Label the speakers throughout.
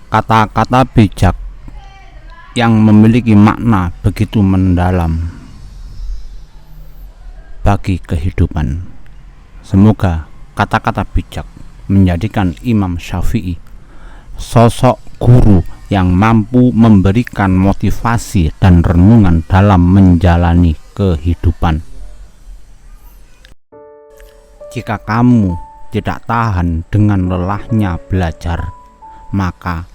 Speaker 1: kata-kata bijak yang memiliki makna begitu mendalam bagi kehidupan. Semoga kata-kata bijak menjadikan Imam Syafi'i sosok guru yang mampu memberikan motivasi dan renungan dalam menjalani kehidupan. Jika kamu tidak tahan dengan lelahnya belajar, maka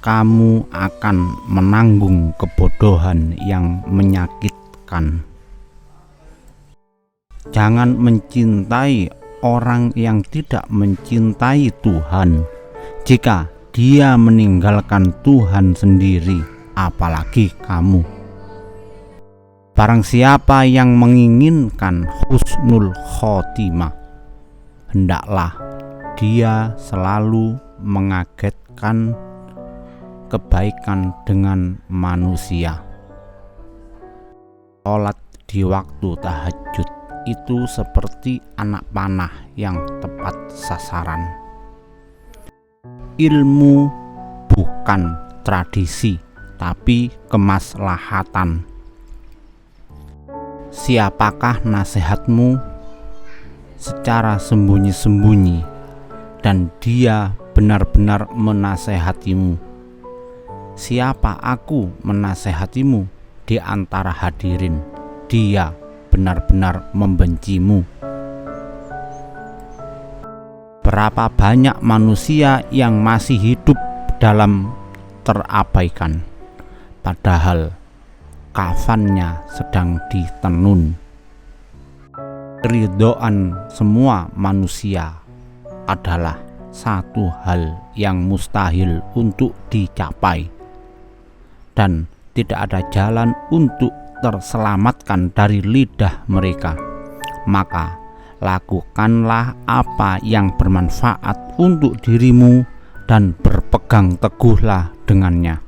Speaker 1: kamu akan menanggung kebodohan yang menyakitkan. Jangan mencintai orang yang tidak mencintai Tuhan. Jika dia meninggalkan Tuhan sendiri, apalagi kamu. Barang siapa yang menginginkan husnul khotimah, hendaklah dia selalu mengagetkan kebaikan dengan manusia. Sholat di waktu tahajud itu seperti anak panah yang tepat sasaran. Ilmu bukan tradisi, tapi kemaslahatan. Siapakah nasihatmu secara sembunyi-sembunyi dan dia benar-benar menasehatimu? Siapa aku menasehatimu di antara hadirin? Dia benar-benar membencimu. Berapa banyak manusia yang masih hidup dalam terabaikan, padahal kafannya sedang ditenun. Keridhaan semua manusia adalah satu hal yang mustahil untuk dicapai, dan tidak ada jalan untuk terselamatkan dari lidah mereka. Maka lakukanlah apa yang bermanfaat untuk dirimu dan berpegang teguhlah dengannya.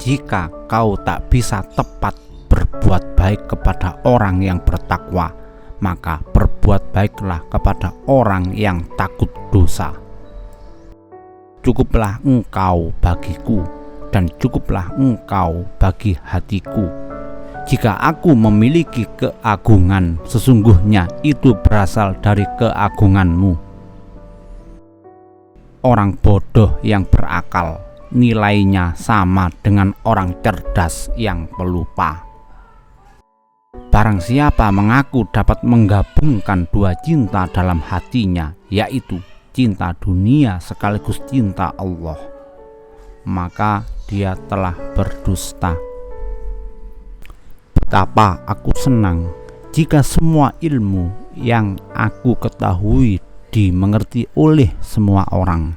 Speaker 1: Jika kau tak bisa tepat berbuat baik kepada orang yang bertakwa, maka berbuat baiklah kepada orang yang takut dosa. Cukuplah engkau bagiku, dan cukuplah engkau bagi hatiku. Jika aku memiliki keagungan, sesungguhnya itu berasal dari keagunganmu. Orang bodoh yang berakal nilainya sama dengan orang cerdas yang pelupa. Barang siapa mengaku dapat menggabungkan dua cinta dalam hatinya, yaitu cinta dunia sekaligus cinta Allah, maka dia telah berdusta. Betapa aku senang jika semua ilmu yang aku ketahui dimengerti oleh semua orang,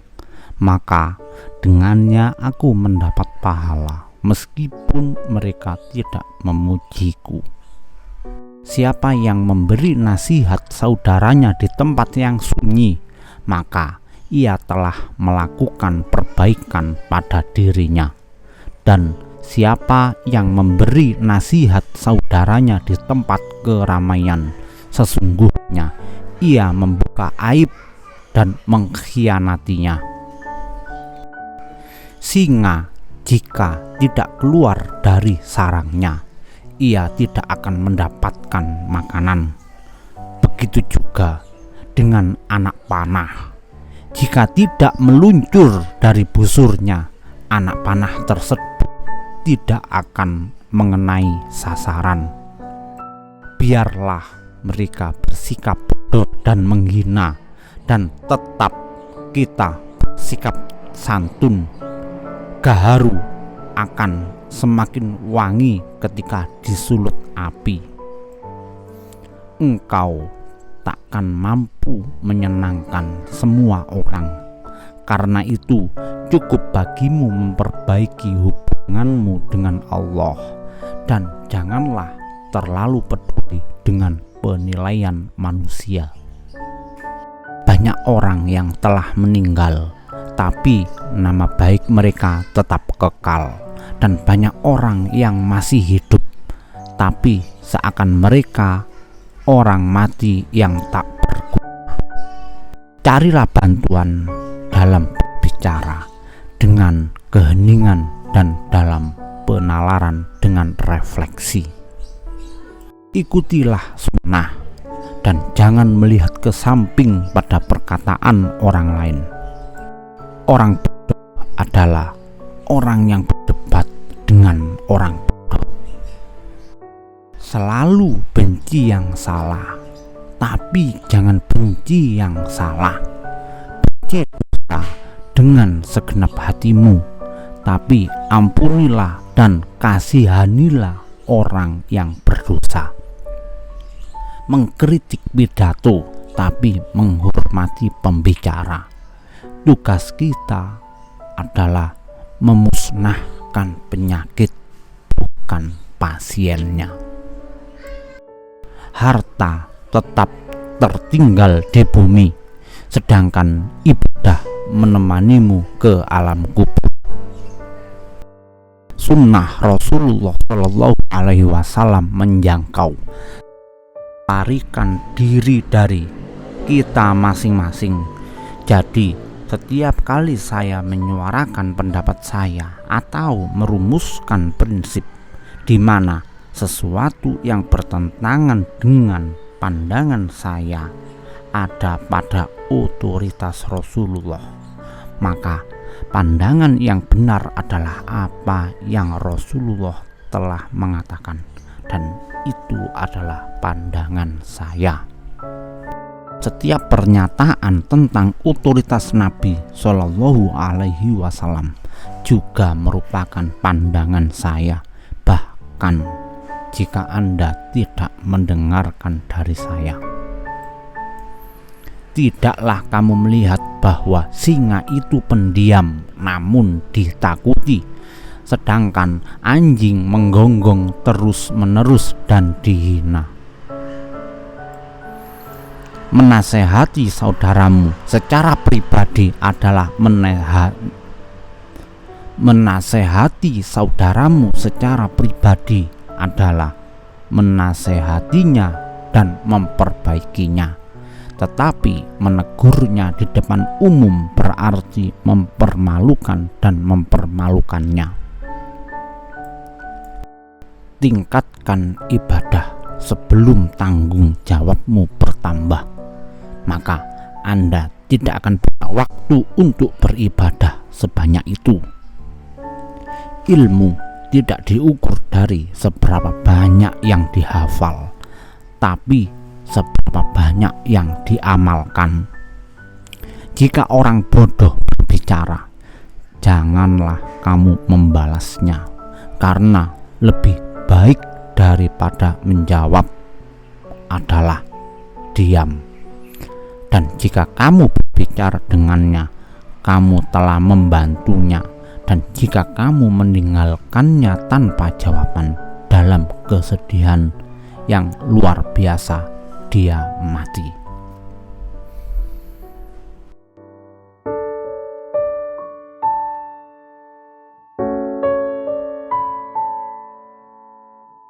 Speaker 1: maka dengannya aku mendapat pahala meskipun mereka tidak memujiku. Siapa yang memberi nasihat saudaranya di tempat yang sunyi, maka ia telah melakukan perbaikan pada dirinya. Dan siapa yang memberi nasihat saudaranya di tempat keramaian, sesungguhnya ia membuka aib dan mengkhianatinya. Singa jika tidak keluar dari sarangnya, ia tidak akan mendapatkan makanan. Begitu juga dengan anak panah. Jika tidak meluncur dari busurnya, anak panah tersebut tidak akan mengenai sasaran. Biarlah mereka bersikap bodoh dan menghina, dan tetap kita bersikap santun. Gaharu akan semakin wangi ketika disulut api. Engkau takkan mampu menyenangkan semua orang. Karena itu, cukup bagimu memperbaiki hubunganmu dengan Allah, dan janganlah terlalu peduli dengan penilaian manusia. Banyak orang yang telah meninggal, tapi nama baik mereka tetap kekal, dan banyak orang yang masih hidup, tapi seakan mereka orang mati yang tak berguna. Carilah bantuan dalam berbicara berbicara dengan keheningan dan dalam penalaran dengan refleksi. Ikutilah sunnah dan jangan melihat ke samping pada perkataan orang lain. Orang bodoh adalah orang yang berdebat dengan orang bodoh. Selalu benci yang salah, tapi jangan benci yang salah. Benci dosa dengan segenap hatimu, tapi ampunilah dan kasihanilah orang yang berdosa. Mengkritik pidato, tapi menghormati pembicara. Tugas kita adalah memusnahkan penyakit, bukan pasiennya. Harta tetap tertinggal di bumi, sedangkan ibadah menemanimu ke alam kubur. Sunnah Rasulullah Shallallahu Alaihi Wasallam menjangkau. Larikan diri dari kita masing-masing. Jadi setiap kali saya menyuarakan pendapat saya atau merumuskan prinsip di mana sesuatu yang bertentangan dengan pandangan saya ada pada otoritas Rasulullah, maka pandangan yang benar adalah apa yang Rasulullah telah mengatakan, dan itu adalah pandangan saya. Setiap pernyataan tentang otoritas Nabi Shallallahu Alaihi Wasallam juga merupakan pandangan saya, bahkan jika Anda tidak mendengarkan dari saya. Tidaklah kamu melihat bahwa singa itu pendiam namun ditakuti, sedangkan anjing menggonggong terus-menerus dan dihina. Menasehati saudaramu secara pribadi adalah menasehati saudaramu secara pribadi adalah menasehatinya dan memperbaikinya, tetapi menegurnya di depan umum berarti mempermalukan dan mempermalukannya. Tingkatkan ibadah sebelum tanggung jawabmu bertambah, maka Anda tidak akan punya waktu untuk beribadah sebanyak itu. Ilmu tidak diukur dari seberapa banyak yang dihafal, tapi seberapa banyak yang diamalkan. Jika orang bodoh berbicara, janganlah kamu membalasnya, karena lebih baik daripada menjawab adalah diam. Dan jika kamu berbicara dengannya, kamu telah membantunya. Dan jika kamu meninggalkannya tanpa jawaban, dalam kesedihan yang luar biasa dia mati.